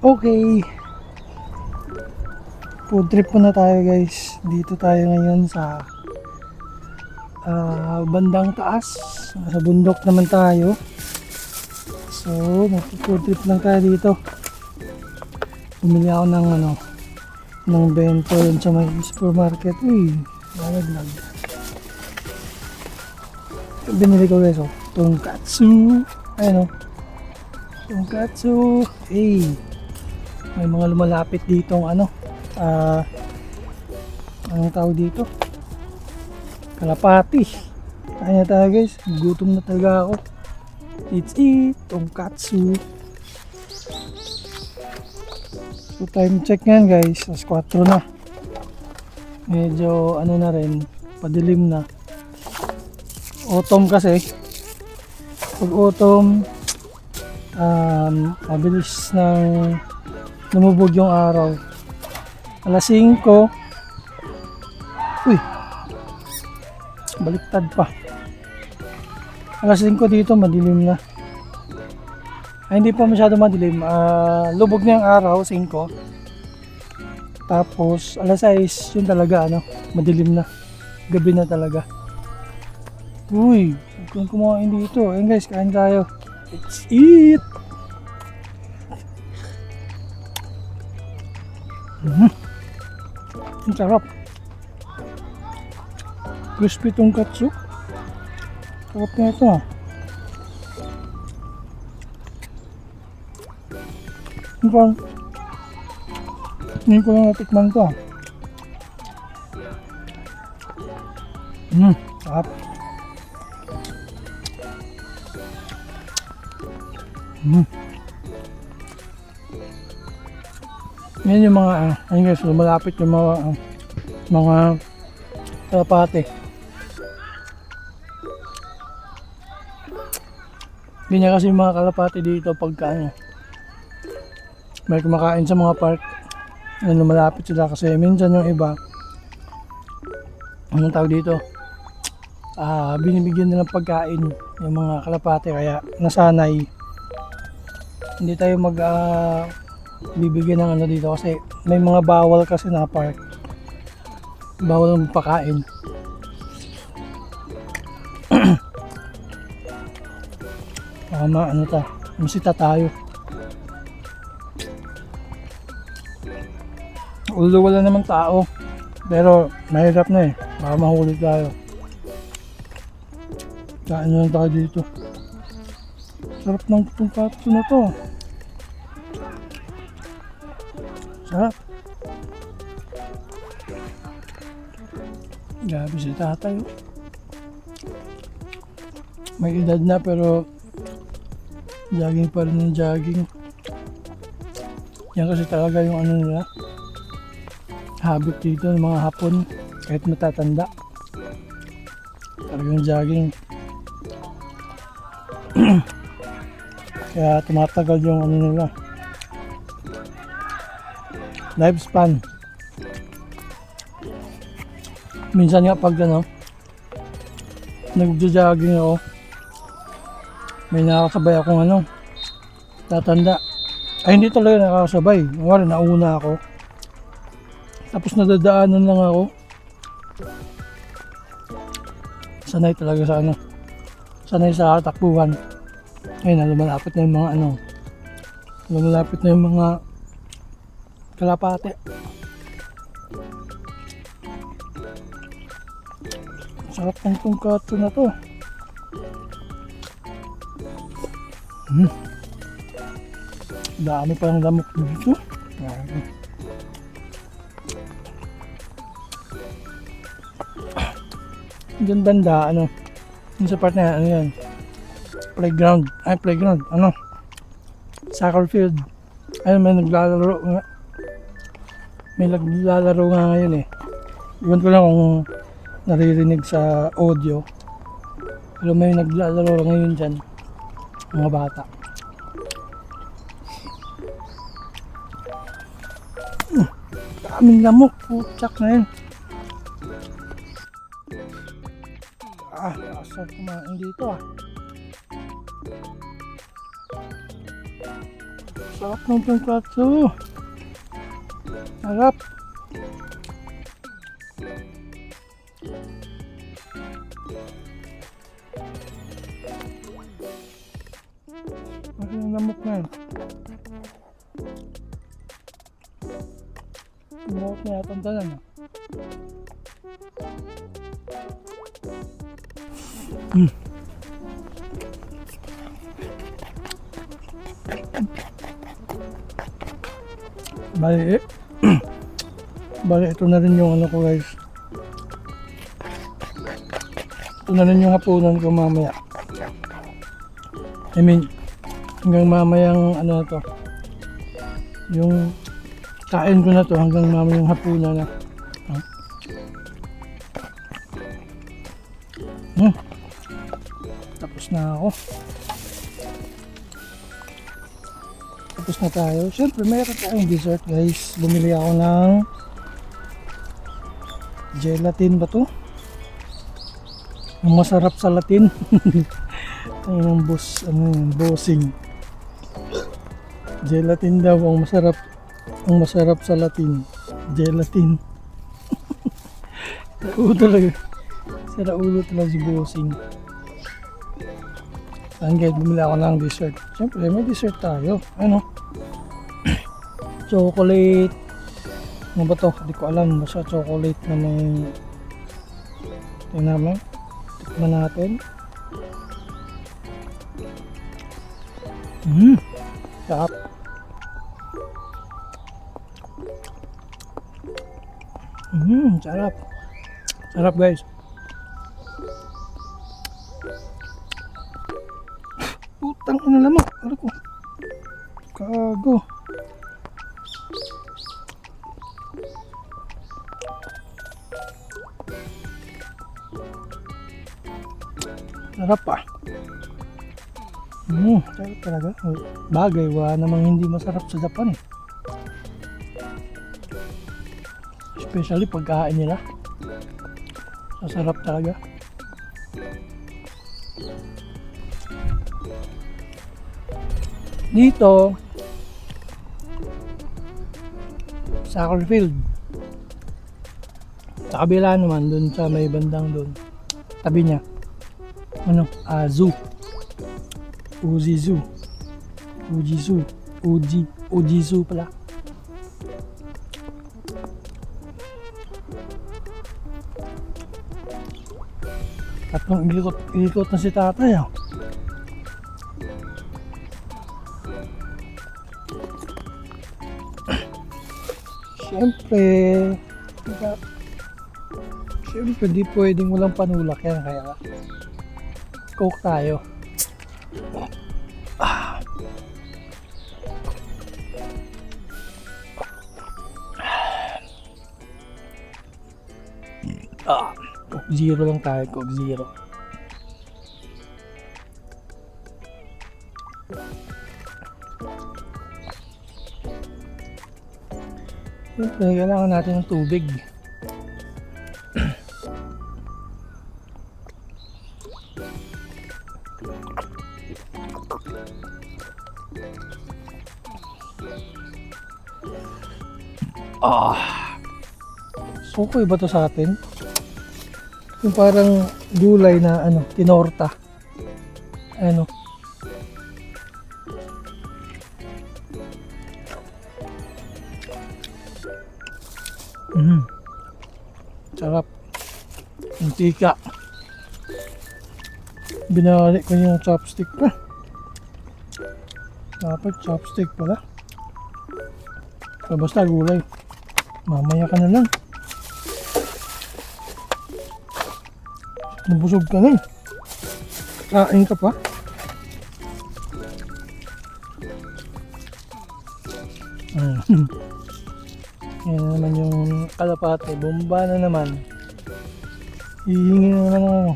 Okay, food trip muna tayo guys. Dito tayo ngayon sa bandang taas. Sa bundok naman tayo. So mag-food trip lang tayo dito. Bumili ako ng bento yun sa may supermarket. Uy, lalaglag. Binili ko guys, tonkatsu. Ayun tonkatsu. Hey, may mga lumalapit ditong anong tawag dito? Kalapati. Kaya tayo guys, gutom na talaga ako. Let's eat tonkatsu. So time check yan guys, as 4 na. Medyo na rin, padilim na. Autumn kasi. Pag autumn, mabilis nang lumubog yung araw. Alas 5. Uy, baliktad pa. Alas 5 dito, madilim na. Ay, hindi pa masyado madilim. Lubog na yung araw, 5. Tapos alas 6 yun talaga madilim na. Gabi na talaga. Uy, huwag kang kumain dito. Ayun guys, kain tayo. Let's eat! Ang sarap. Crispy tonkatsu. Sarap na ito Hindi ko lang natikman ito sarap. Yan yung mga ayun guys, lumalapit yung mga kalapate. Ganyan kasi yung mga kalapate dito pagka may kumakain sa mga park. Lumalapit sila kasi minsan yung iba anong tawag dito, binibigyan nila ng pagkain yung mga kalapate, kaya nasanay. Hindi tayo bibigyan ng dito kasi may mga bawal kasi na park, bawal magpakain. Masita tayo. Although wala namang tao, pero mahirap na baka mahuli tayo. Kain na lang tayo dito. Sarap ng tonkatsu na to. Sarap. Grabe si tatay. May edad na pero jogging pa rin ng jogging. Yan kasi talaga yung nila, habit dito ng mga Hapon, kahit matatanda talagang jogging. Kaya tumatagal yung nila, lifespan. Minsan nga pag nagjo-jogging ako, may nakakasabay akong tatanda. Ay, hindi talaga nakakasabay. Wala, nauna ako. Tapos nadadaanan lang ako. Sanay talaga sa sanay sa takbuhan. Ayun, lumalapit na yung mga lumalapit na yung mga kalapate. Sarap ng tonkatsu na to. Dami pa ng lamok dito. Diyan banda, yung sa part na yan, playground, soccer field. Ayun, may naglalaro nga ngayon Iwan ko lang kung naririnig sa audio, pero may naglalaro ngayon dyan, mga bata. Daming lamok, putsak na yun. Asal kumain dito. So Sarap ng tonkatsu. Sarap. Ano yung lamok na yun? Lamok na yata ang dalan. Bali, bali ito na rin yung ano ko guys. Ito na rin yung hapunan ko mamaya. I mean, hanggang mamayang ano na to. Yung kain ko na to hanggang mamayang hapunan na. Tapos na ako. Tapos na tayo. Siyempre, mayroon tayong dessert guys. Bumili ako ng gelatin ba to? Ang masarap sa Latin. Ang boss, ano yun, bossing. Gelatin daw ang masarap sa Latin. Gelatin. Ulo talaga. Sira ulo talaga si bossing. Saan guys, bumili ako ng dessert. Siyempre, may dessert tayo. Ano? Chocolate. Ano ba to? Hindi ko alam. Basta chocolate na may... Tingnan namin. Tikman natin. Sarap. Sarap. Sarap guys. Putang ina naman. Ano ko? Kago. Sarap pa. Sarap talaga. Bagay, wala namang hindi masarap sa Japan eh. Especially pagkain nila. Masarap talaga. Dito soccer field. Sa kabila naman, dun sa may bandang dun. Tabi niya. Ano? Zoo. Uji Zoo. Uji Zoo. Uji Zoo pala. Tatlong ikot na si tatay. Siyempre di pwedeng walang panulak yan, kaya coke tayo. Coke Zero lang tayo, Coke Zero. Siyempre, kailangan natin ng tubig. Sukoy ba to sa atin? Yung parang gulay na ano, tinorta. Ano? Sarap. Mantika. Binalik ko yung chopstick pa. Dapat chopstick pala. So, basta gulay. Mamaya ka na lang. Nabusog ka na. Kain ka pa. Yan naman yung kalapate. Bomba na naman. Hihingi na naman ako.